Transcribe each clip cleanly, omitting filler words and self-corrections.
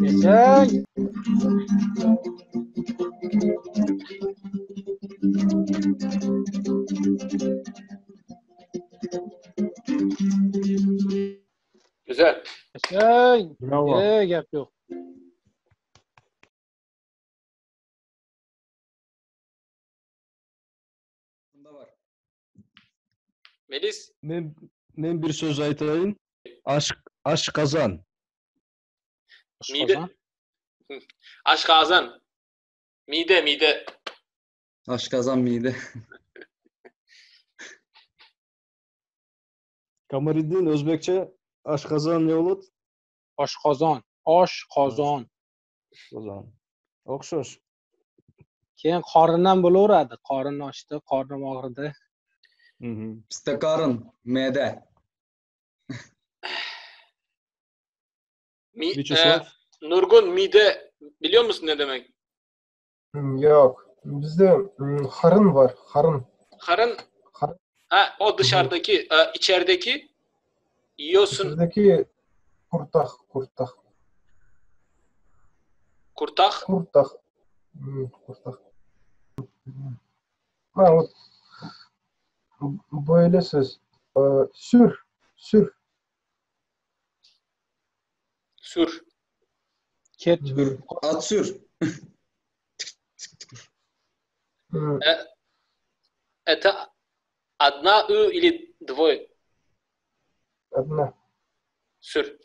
Yaşang. Güzel. Yaşang. Bravo. Gap yo'q. Bunda var. Melis. Men bir söz aytayın. Aşkazan. Mide. Aşkazan. Mide. Aşkazan mide. Kamariddin Özbekçe aşkazan ne olur? Oshqozon. Oshqozon. Aşkazan. O'xshash. Keyin qorindan bo'laveradi. Qorin ochdi, qornim og'ridi. Bizde karın, mide. Vyacheslav. Nurgun mide biliyor musun ne demek? Yok. Bizde harın var. Harın. Karın. Har- Ha, o dışarıdaki, içerideki yiyorsun. İçerideki kurtak. Kurtak. Kurtak. Kurtak. Ha, вот böyle söz. Sür. Sür. Ket. At sür. Это одна ü или двое? Одна. Sür.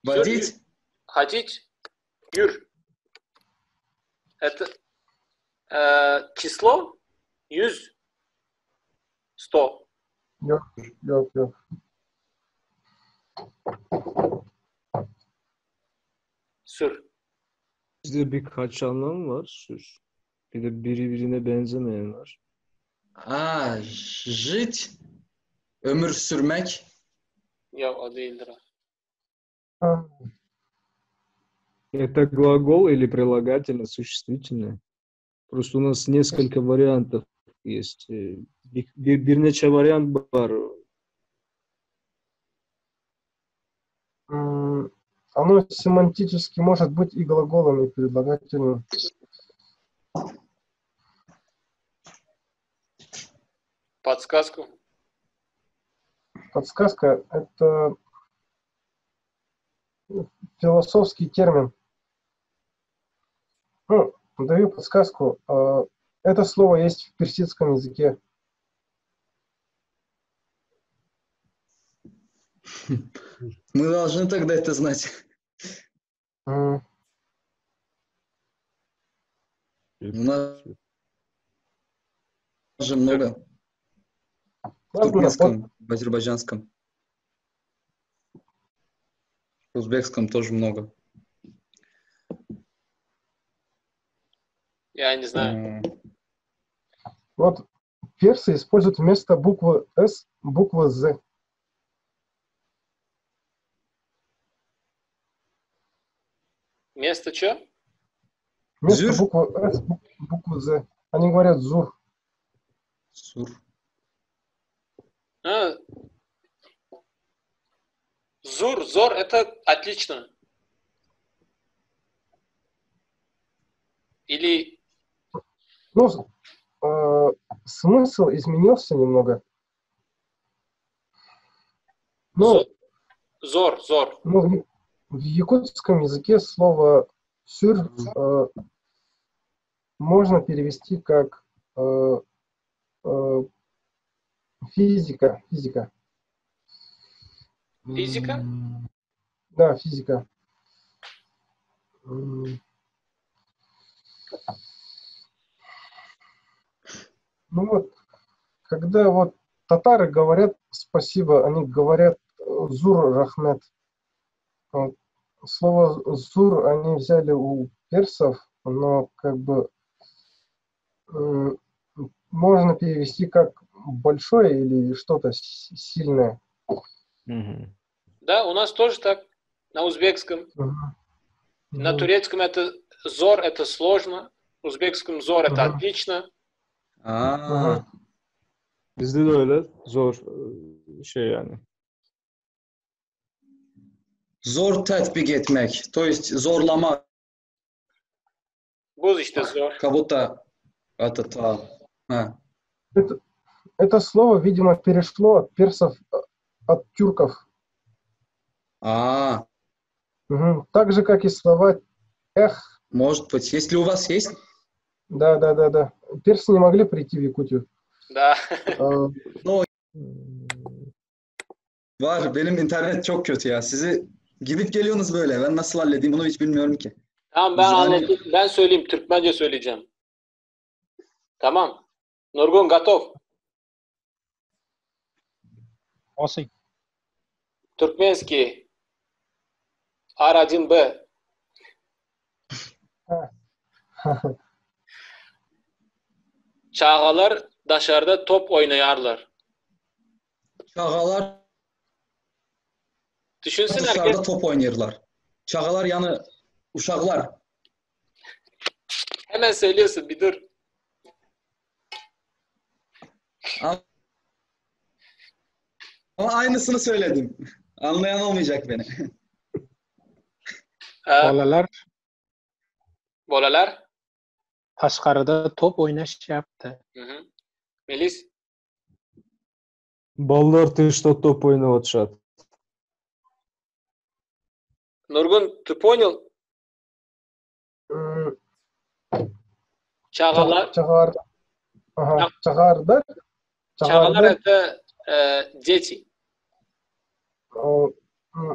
Водить. Ходить. Юр. Это число 100. 100. Yok. Sür. Bizde birkaç anlam var. Sür. Bir de birbirine benzemeyen var. Жить. Ömür sürmek. Ya o değildir. Ha, Это глагол или прилагательное существительное. Просто у нас несколько вариантов есть. Bir neçe varyant var. Оно семантически может быть и глаголом, и прилагательным. Подсказку. Подсказка – это философский термин. Ну, даю подсказку. Это слово есть в персидском языке. Мы должны тогда это знать. М, У нас же много. В ладно, туркменском, в азербайджанском. В узбекском тоже много. Я не знаю. Вот персы используют вместо буквы «С» букву «З». Место что? Вместо Зюр? буквы «С» букву «З». Они говорят «зур». Сур. Зор, это отлично. Или Ну, смысл изменился немного. Ну, зор. ну, в якутском языке слово «сюр» можно перевести как физика. Физика? Да, физика. Ну вот, когда вот татары говорят спасибо, они говорят «зур рахмет». Вот. Слово «зур» они взяли у персов, но как бы можно перевести как большое или что-то сильное. Да, у нас тоже так. На узбекском. Мгм. На турецком это зор это сложно. В узбекском зор это Мгм. отлично. Aa, Bizde de öyle. Zor şey yani. zor tatbik etmek. То есть zorlama. Буз işte zor. Как будто Ha. Это слово, видимо, перешло от персов, от тюрков. Aa, Мгм. Так же, как и слова «эх». может быть. Если у вас есть, Да. Персы не могли прийти в Якутию. Да. var. Benim internet çok kötü ya. Sizi gidip geliyorsunuz böyle. Ben nasıl halledeyim bunu hiç bilmiyorum ki. Tamam ben Yani- anlatayım. Ben söyleyeyim. Türkmence söyleyeceğim. Tamam. Nurgun готов. Bosing. Türkmenski. R1B. Çağalar dışarıda top oynayarlar. Çağalar Düşünsün dışarıda herkes. top oynayırlar. Çağalar yani uşaklar. Hemen söylüyorsun bir dur. Ama aynısını söyledim. Anlayan olmayacak beni. Bolalar Bolalar. tashqarida top o'ynashyapti. Hı hı. Melis. Ballar tışta top oynab o'tishadi. Nurgun, ты понял? М, Çağalar. Чагар. Ага, Чаг- чагар, да? Çağalar Чагар, это дети.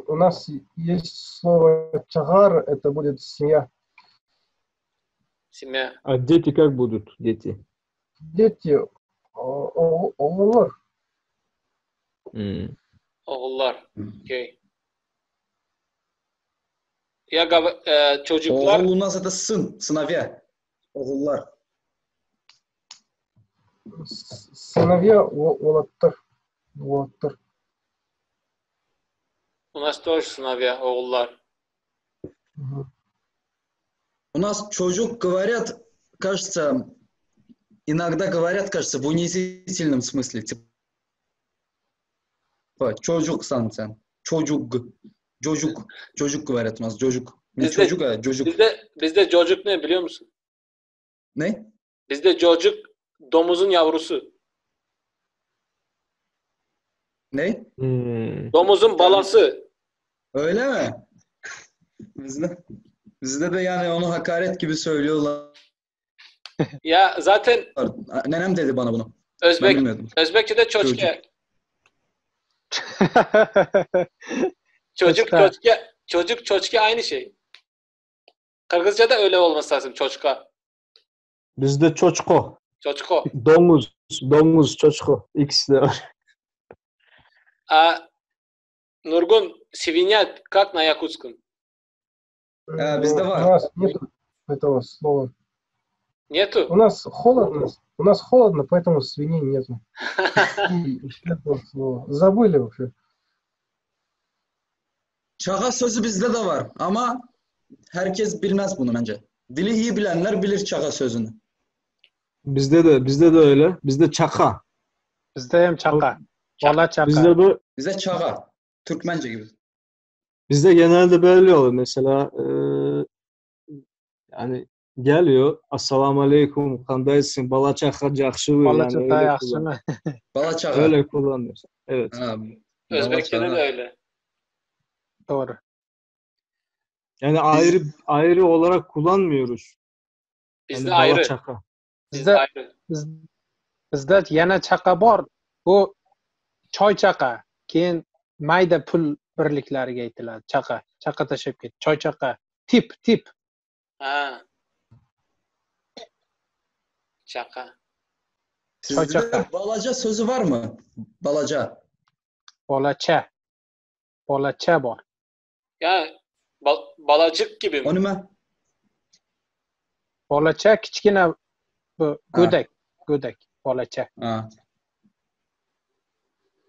У нас есть слово чагар, это будет семья. Семья. А дети как будут? Дети. Дети, оğullar. Oğullar. Okay. Ya çocuklar. Oğul у нас это сын, сыновья. Oğullar. Сыновья, олаттар. Олаттар. У нас тоже сыновья, oğullar. Мгм. У нас çocuk говорят, кажется, иногда говорят, кажется, в унизительном смысле. Типа, çocuksan sen. Çocuk. Çocuk говорят у нас. Çocuk. Не Bizde- çocuk, а çocuk. Bizde çocuk ne biliyor musun? Ne? Bizde çocuk domuzun yavrusu. Ne? Domuzun balası. Öyle mi? Bizde de yani onu hakaret gibi söylüyorlar. Ya zaten Nenem dedi bana bunu. Ben bilmiyordum. Özbekçe'de çoçke. Çocuk Çoçka. çoçke. Çocuk çoçke aynı şey. Kırgızca'da öyle olması lazım çoçka. Bizde çoçko. Çoçko. Domuz, çoçko. İkisi de var. Nurgun, свинья как на якутском? Bizde У var. нас нет этого слова. Нету? У нас холодно, поэтому свиней нету. И этого слова. Забыли вообще. Çağa sözü bizde de var ama herkes bilmez bunu bence. Dili iyi bilenler bilir çağa sözünü. Bizde de öyle. Bizde çaka. Bizda ham chaqa. Bola chaqa. Bize çağa. Türkmence gibi. Bizde genelde böyle olur. Mesela yani geliyor. Assalamu alaikum. Kandaysın. Bala çaka jakşıbı. Bola Yani chaqa öyle yaxshimi? Bala çağa. Öyle kullanıyor. Evet. Ha, Özbekçe'de bala de çağa. öyle. Doğru. Yani ayrı olarak kullanmıyoruz. Bizde Yani bala ayrı. çaka. Bizde ayrı. Bizda yana chaqa bor. Bu choy chaqa. Keyin mayda pul birliklariga aytiladi. Chaqa. Chaqa tashab ketdi. Choy chaqa. Tip. Ha. Şaka. Sizde çağa. balaca sözü var mı? Balaca. Bolacha. Bolacha bor. Ya balacık gibi mi? O nima? Bolacha kichkina bu go'dak. Bolacha. Ha.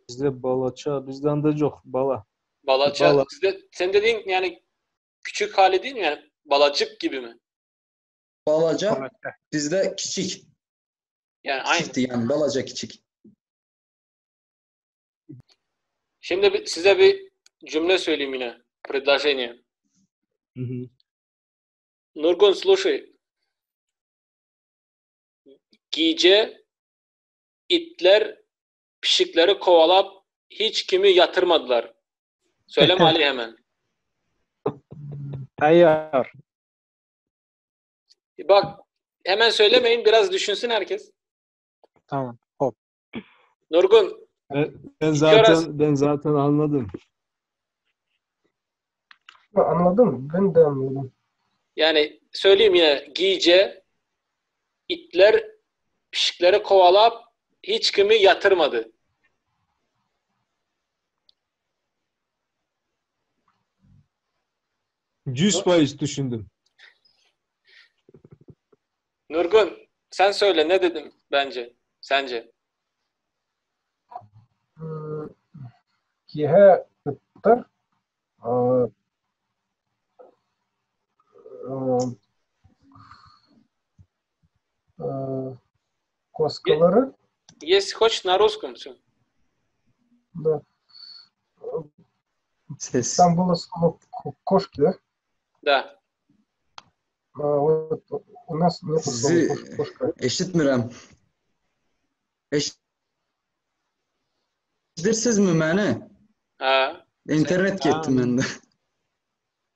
Bizde balaça. Bizden de yok. Bala. Balaça. Bala. Sen dediğin yani küçük hali değil mi? Yani balacık gibi mi? Balaca, Balaca. bizde küçük. Yani aynı. Küçüktü yani, balaca küçük. Şimdi size bir cümle söyleyeyim yine. Предложение. Hı. Nurgun, слушай. Gece itler pişikleri kovalap hiç kimi yatırmadılar. Söyleme Ali hemen. Tayyor. Bak hemen söylemeyin, biraz düşünsün herkes. Tamam. Hop. Nurgun, Ben zaten anladım. Anladım. Ben de anladım. yani söyleyeyim yine. Gece itler pişikleri kovalap hiç kimi yatırmadı. %100 düşündüm. Nurgun, sen söyle, ne dedim bence? Sence? Киһэ кыттар коскалары, Если хочешь на русском все. да. Ses. Там было слово кошки, да? Да. Вот у нас нет слова Sizi кошка. eşitmirəm. Eşidirsizmi məni? Ha. İnternet getdi məndə.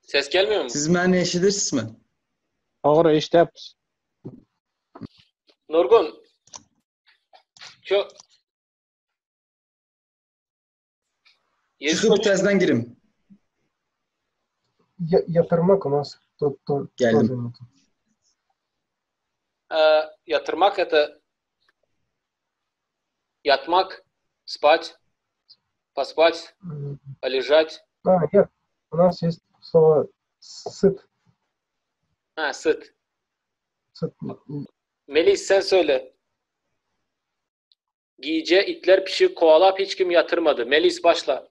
Ses gelmiyor mu? Siz məni eşidirsizmi? Doğru eshityapmiz. Nurgun. Şu Çıxıb təzədən girim. Yatırmak у нас Geldim. тоже нет. Yatırmak это yatmak, спать, поспать, полежать. Нет, у нас есть слово сыт. Ha, sıt. Сыт. Melis sen söyle. Giyece itler pişik kovalap hiç kim yatırmadı. Melis başla.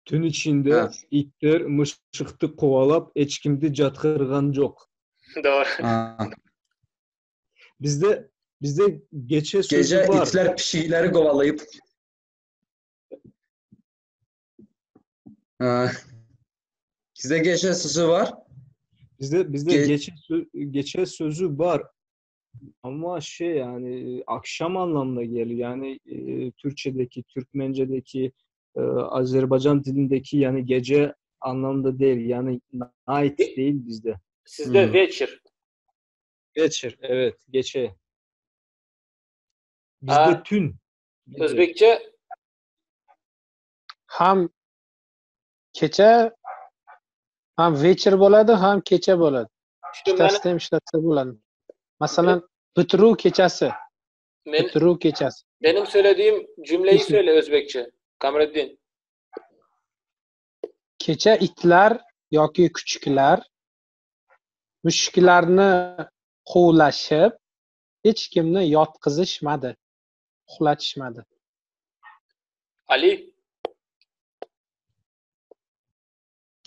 Tün içinde Ha. itler mışıktı kovalap eçkimdi jatkırgan yok. Doğru. Ha. Bizde geçe sözü Gecə var. itlər pişikləri qovalayıb. Ha. Sizdə gecə sözü var. Bizde Ge- geçe sözü var. Ama yani akşam anlamına geliyor. Yani Türkçedeki, Türkmencedeki, Azerbaycan dilindeki yani gece anlamda değil. Yani night değil bizde. Sizde вечер. Geçir. Evet, geçe. Bizde tün. Bizde. Özbekçe Ham kecha, ham вечер bo'ladi, ham kecha bo'ladi. Ikkitasida ham ishlatsa bo'ladi. Masalan, bitiruv kechasi. Bitiruv kechasi. benim söylediğim cümleyi söyle Özbekçe. Kamreddin. Kecha itlar yoki kuchuklar mushuklarni quvlashib, hech kimni yotqizishmadi, uxlatishmadi. Ali.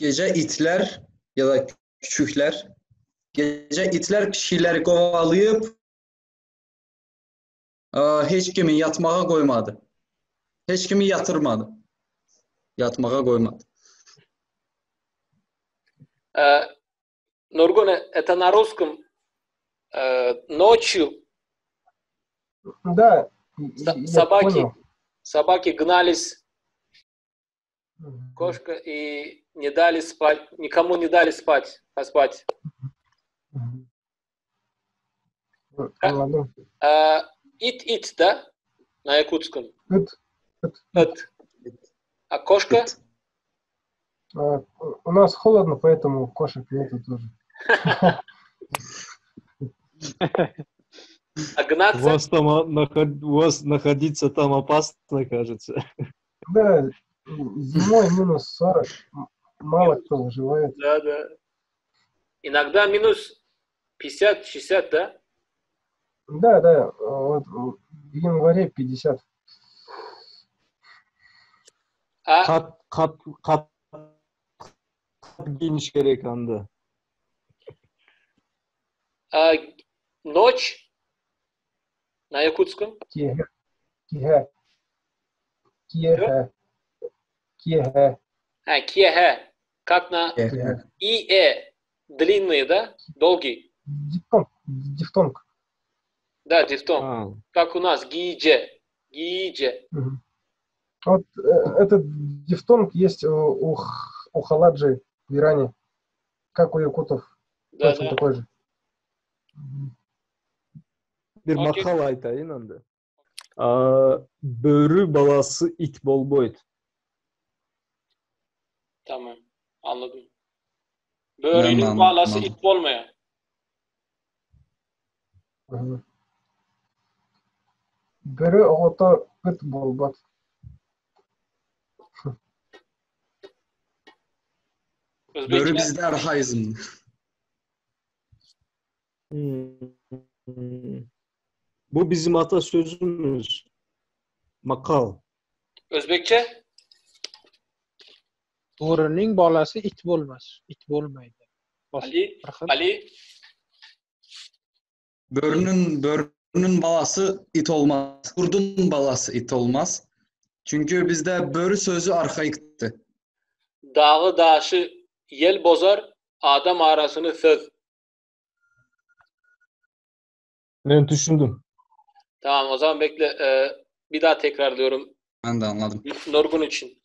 Gecə itlər ya da küçüklər, gecə itlər pişikləri qovalayıb heç kimi yatmağa qoymadı. Heç kimi yatırmadı. Yatmağa qoymadı. Нургун, это на русском ночью Да, я собаки, понял. собаки гнались, кошка, и не дали спать, никому не дали спать, поспать. Anladım. Ит, да, на якутском? Ыт. Ит. А кошка? У нас холодно, поэтому кошек нету тоже. А гнаться? У вас находиться там опасно, кажется. Да, зимой минус 40, мало кто выживает. Да, да. Иногда минус 50-60, да? Да, вот в январе 50. Kat giymiş gerek anda. Ночь на якутском. Киhe. Киhe. Киhe. Киhe. Киhe. Как на Киhe. И. Длинный, да? Долгий. Дифтонг. Дифтонг. Да, дифтонг. Ha. Как у нас. Гиже. Гиже. Мгм. Вот этот дифтонг есть у халаджи в Иране, как у якутов. Да, Точно да. такой же. Мгм. Bir Okey. makal aytayın anda. Börü balası it bolboyt. Tamam. Anladım. Ben Böğrünün de bağlası anladım. ip olmuyor. Мгм. Бөрі оғыта үт болбат. Börü Özbekçe. bizde arhaizm. Bu bizim atasözümüz. Makal. Özbekçe. Bo'rining bolasi it bo'lmas. It bo'lmaydi. Ali. Bir xil. Ali. Börünün balası it olmaz. Kurdun balası it olmaz. Çünkü bizde börü sözü arkaikti. Dağı daşı yel bozar. Adam arasını söz. Ben düşündüm. Tamam o zaman bekle. Bir daha tekrarlıyorum. Ben de anladım. Norgun için.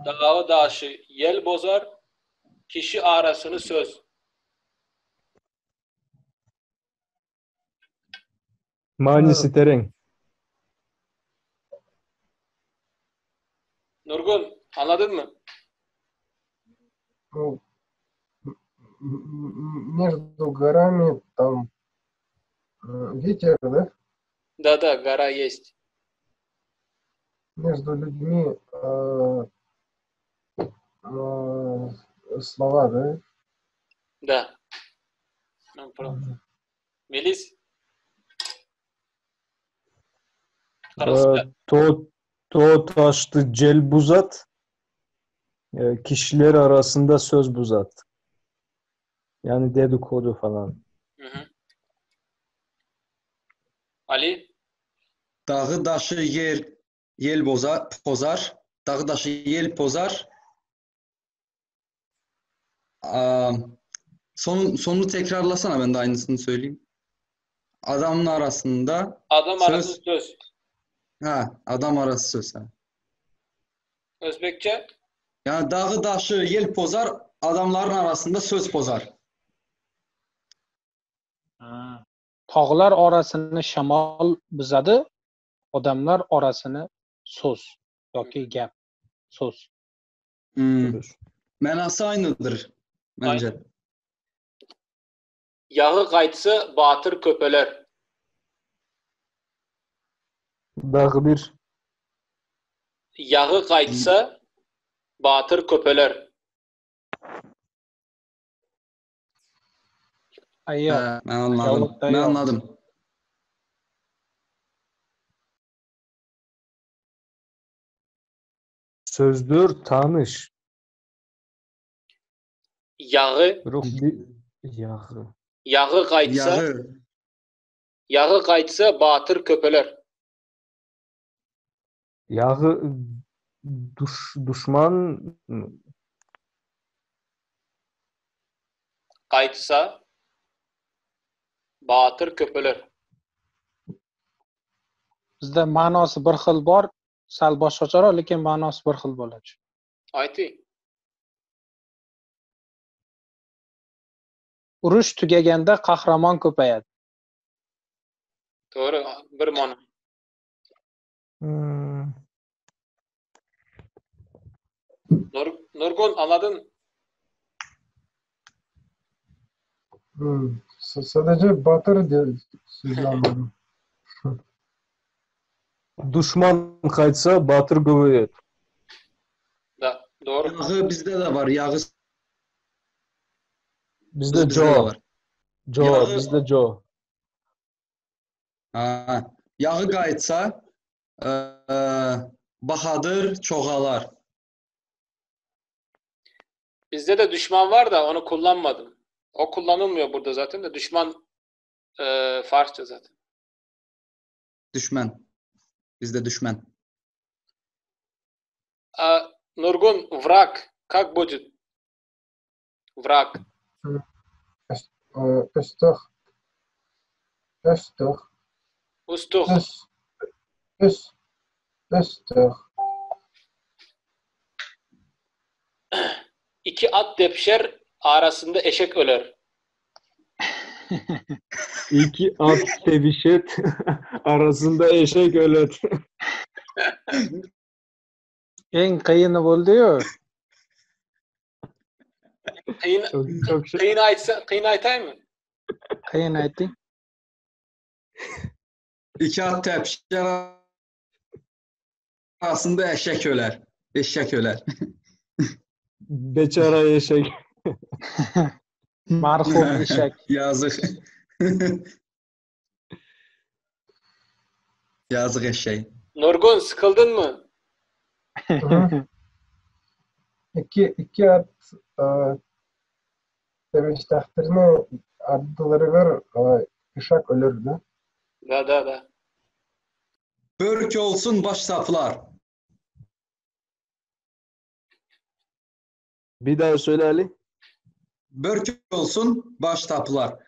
Dağı daşı yel bozar. Kişi arasını söz. Manisi terenk. Norgun anladın mı? Ну, между горами там ветер, да? Da da gara есть. Между людьми слова, да? Da. No problem. Melis. Karısı. To taştı cel buzat. Kişiler arasında söz buzat. Yani dedikodu falan. Hı hı. Ali. Dağı daşı yel pozar. Dağı daşı yel pozar. Sonunu tekrarlasana, ben de aynısını söyleyeyim. Adamın arasında Adam söz. arasında söz. Adam arası söz. Ha. Özbekçe. Yani dağı daşı yel pozar, adamların arasında söz pozar. Tog'lar orasini shamol buzadi, odamlar orasini so'z yoki gap, so'z. Budur. Menası aynıdır bence. Aynen. Yağı kaytsı batır köpeler. Dağı bir. Yağı kaytsa batır köpeler. Ayyor. Ben anladım. Yavuz'da Ben yok. anladım. Sözdür tanış. Yağı Yağı. yağı kaytsa Yağı. yağı kaytsa batır köpeler. Yağı düşman Kaytsa batır köpeler. Bizda ma'nosi bir xil bor, sal boshqacharoq, lekin ma'nosi bir xil bo'ladi. Ayting. Urush tugaganda qahramon ko'payadi. Doğru. Bir ma'no. Nurgun anladın? Sadece batır diye sözü anladım. düşman kaçsa batır gövüyor. Da, doğru. Yağı bizde de var. Yağı Bizde bizde de Joe. var. Joe, Yağı- bizde Joe. Yağı qayıtsa Bahadır çoğalar. Bizde de düşman var da onu kullanmadım. O kullanılmıyor burada zaten de. Düşman Farsça zaten. Düşman. Bizde düşman. Nurgun, враг. Как будет? Враг. Üstüh. Üstüh. Ustuh. Üstüh. İki at depişer, arasında eşek öler. İki at sevişet arasında eşek ölet. Eng qiyini bo'ldi-yu. Kıyın aytayım mı? Qiyin ayting. İki at tepişer arasında eşek öler. Eşek öler. Beçara eşek. Marhum eshak. Yazık. Yazık eşeği. Nurgun, sıkıldın mı? İki at seviştahtirni addılarıgar uşak ölürdü. Da. Börk olsun baş saplar. Bir daha söyle Ali. Börk olsun baş tapılar.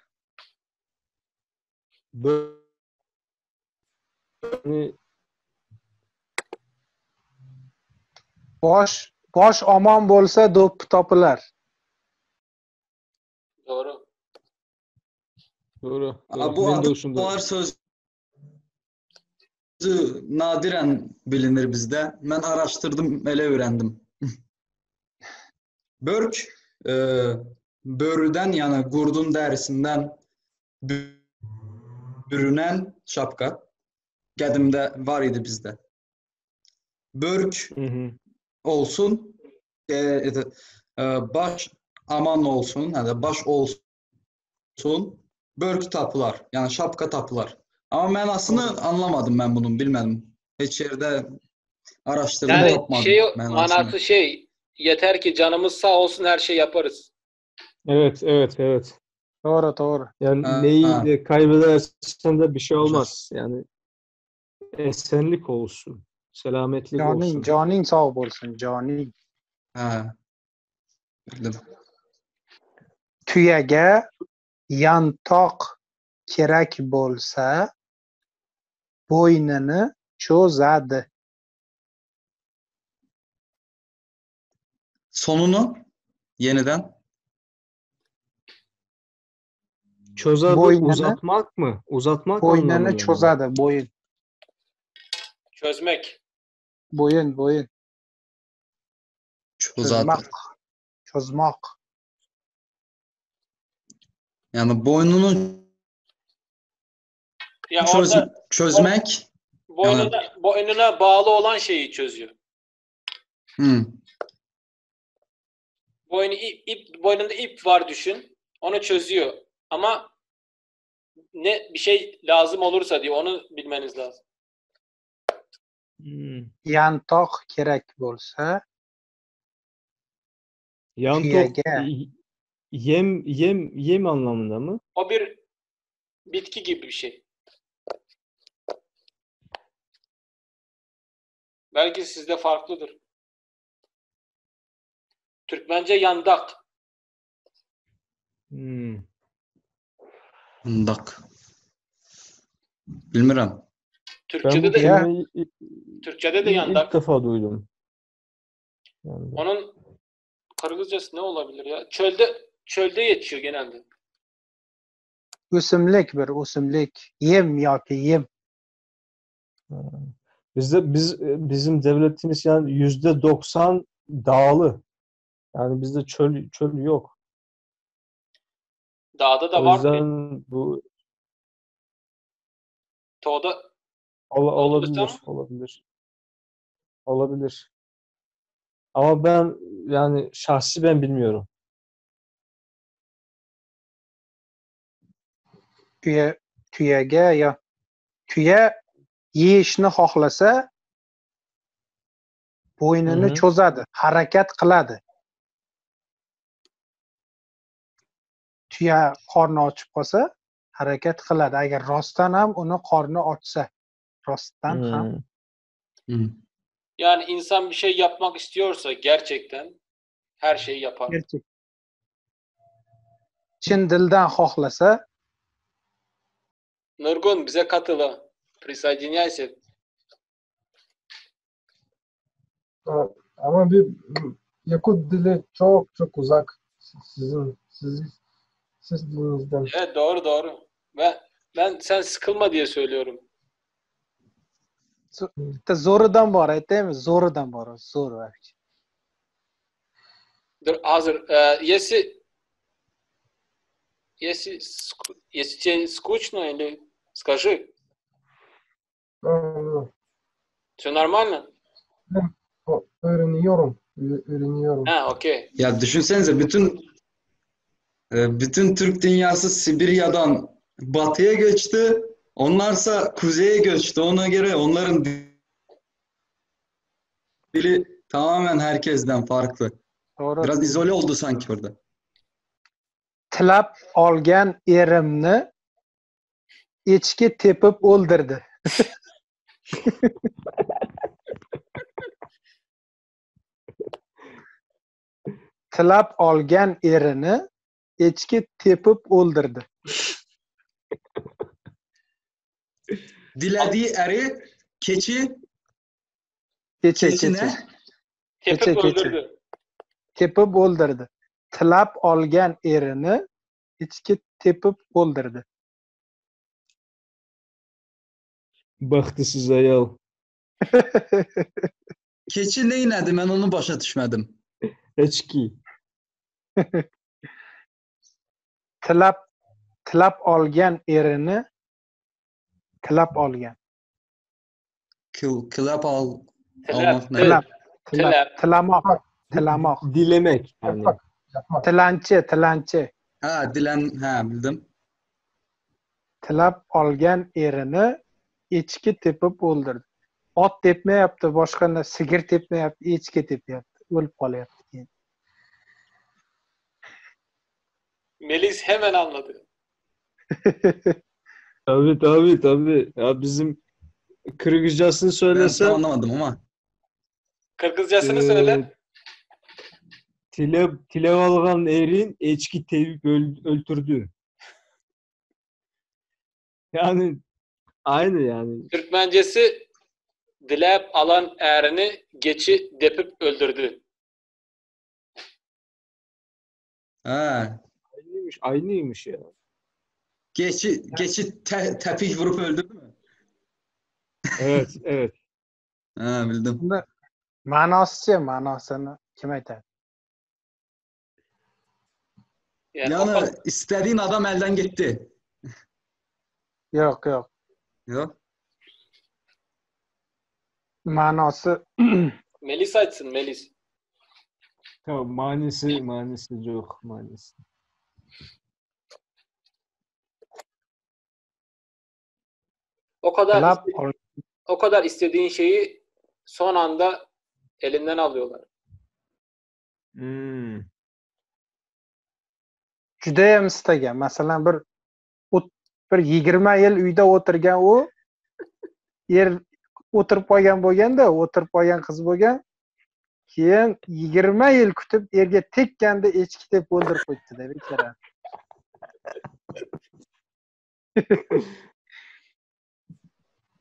Bosh omon bo'lsa do'ppi topilar. Doğru. Doğru. Bu atılar sözü nadiren bilinir bizde. Ben araştırdım, ele öğrendim. Börk, börüden yani gurdun derisinden bürünen şapka. Qədimdə var idi bizde. Börk olsun, baş aman olsun, yani baş olsun, börk tapılar, yani şapka tapılar. Ama mənasını anlamadım ben bunun, bilmedim. Hiç yerde araştırdım, Yani yapmadım. manası yeter ki canımız sağ olsun, her şey yaparız. Evet. Doğru. Yani neyi de kaybedersen de bir şey olmaz. Yani esenlik olsun, selametlik olsun. Joning sog' bo'lsin, joning. Bildim. Tuyaga yantoq kerak bo'lsa, bo'ynini cho'zadi. Sonunu yeniden. Çözadı uzatmak mı? Uzatmak Bo'ynini anlamında. cho'zadi, bo'yin. Çözmek. Bo'yin. Çozadı. Cho'zmoq. Yani boynunu Ya orada çözmek. boynuna bağlı olan şeyi çözüyor. Boynunda ip var düşün. Onu çözüyor. Ama ne bir şey lazım olursa diyor. Onu bilmeniz lazım. Yantoq kerak bo'lsa, Yantok yem anlamında mı? O bir bitki gibi bir şey. Belki sizde farklıdır. Türkmence yandak. Yandak. Bilmiyorum. Türkçede de yandak. İlk defa duydum. Onun Kırgızcası ne olabilir ya? Çölde yetişiyor genelde. o'simlik bir o'simlik, yem yoki yem. Bizim devletimiz yani %90 dağlı. Yani bizde çöl yok. Dağda da O var. yüzden bu Doğuda olabilir. Ama ben yani şahsi ben bilmiyorum. Tuyaga ya tuya yeyishni xohlasa, bo'ynini cho'zadi, harakat qiladi. tuya qorni ochib qolsa, harakat qiladi. Agar rostdan ham uni qorni ochsa, rostdan ham Yani insan bir şey yapmak istiyorsa gerçekten her şeyi yapar. gerçek chin dildan xohlasa, Nurgun bize katıla. Присоединяйся. Ama bir Yakut dili çok çok uzak siz dilinizden. Evet doğru. Sen sıkılma diye söylüyorum. bitta zo'ridan bor aytaymi? Zo'ridan bor, zo'r. Dur hazır. Если тебе скучно или скажи. Все нормально? Öğreniyorum. Ha, okey. Ya düşünsenize bütün Türk dünyası Sibirya'dan batıya göçtü. Onlarsa kuzeye göçtü. Ona göre onların dili tamamen herkesten farklı. To'g'ri. Biraz izole oldu sanki orada. Tilab olgan erimni echki tepib o'ldirdi. Tilab olgan erini echki tepib o'ldirdi. Dilediği eri keçi Kecha. ne? Tepip Kecha. öldürdü. Tepib o'ldirdi. Tilab olgan erini echki tepib o'ldirdi. Baxtsız ayol. Keçi neynədi? Ben onu başa düşmedim. Eçki. Tilab olgan erini tilab olgan. Klap almak ne? Tilamoq. Dilemek. Yani. Yapmak. Tilanchi. Ha bildim. Tilab olgan erini echki tepib o'ldirdi. Ot tepmayapti, boshqa sigir tepmayapti, echki tepyapti. O'lib qolyapti keyin. Melis hemen anladı. Tabii. Ya bizim Kırgızcasını Ben söylesem tam anlamadım ama. Kırgızcasını söyle. Tilev algan erin eçki tevip öldürdü. Yani aynı yani. Türkmencesi dilep alan erini geçi depip öldürdü. Ha. Aynıymış ya. Geçi tepik vurup öldürdü mü? Evet. Ha bildim. Ma'nosini kim aytadi? Yani istediğin adam elden gitti. Yo'q. Yok. Ma'nosi Melis açsın Melis. Tamam manisi yok manisi. O kadar istediğin şeyi son anda elinden alıyorlar. judayam istagan. Masalan, bir 20 yil uyda o'tirgan u o'tirib qolgan bo'lganda, o'tirib qolgan qiz bo'lgan. Keyin 20 yil kutib erga tekkanda echki deb o'ldirib qo'yibdi-da, bechora.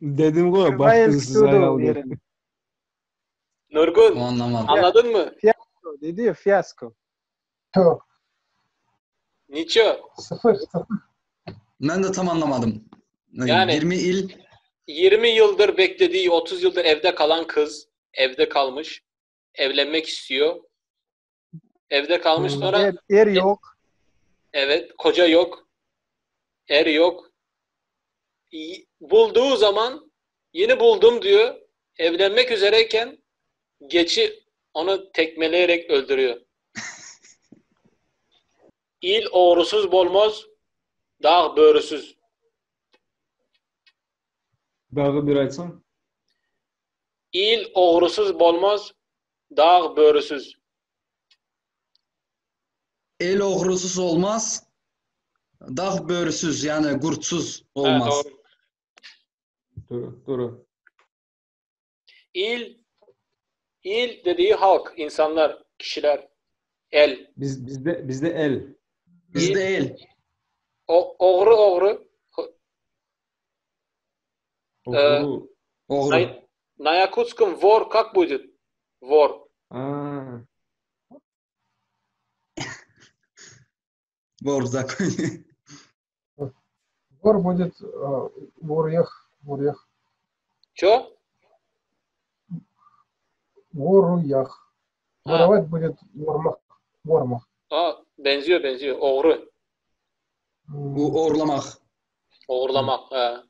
Dedim ki baxtsız ayol. Nurgun Anlamadım. anladın mı? Fiyasko dedi ya, fiyasko. Yok. Niço? Sıfır. Ben de tam anlamadım. Yani 20 yıldır beklediği, 30 yıldır evde kalan kız evde kalmış. Evlenmek istiyor. Evde kalmış sonra Er yok. evet, koca yok. Er yok. Bulduğu zaman yeni buldum diyor. Evlenmek üzereyken geçi onu tekmeleyerek öldürüyor. İl oğrusuz bolmaz, dağ börüsüz. Dağı bir açsam. İl oğrusuz bolmaz, dağ börüsüz. el oğrusuz olmaz, Dağ börüsüz, yani kurtsuz Ha, olmaz. doğru. Doğru. İl dediği halk, insanlar, kişiler. El. Bizde el. Bizde el. Oğru. Oğru. Oğru. На якутском вор как будет? Вор. Aa, Borzak. Вор будет ворьях. Ço? Воруях. Воровать будет вормах. Benziyor. Oğru. Bu orlamak. Oğurlamak. Ha.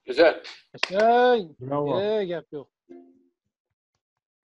Güzel. Şey, bravo. gap yo'q.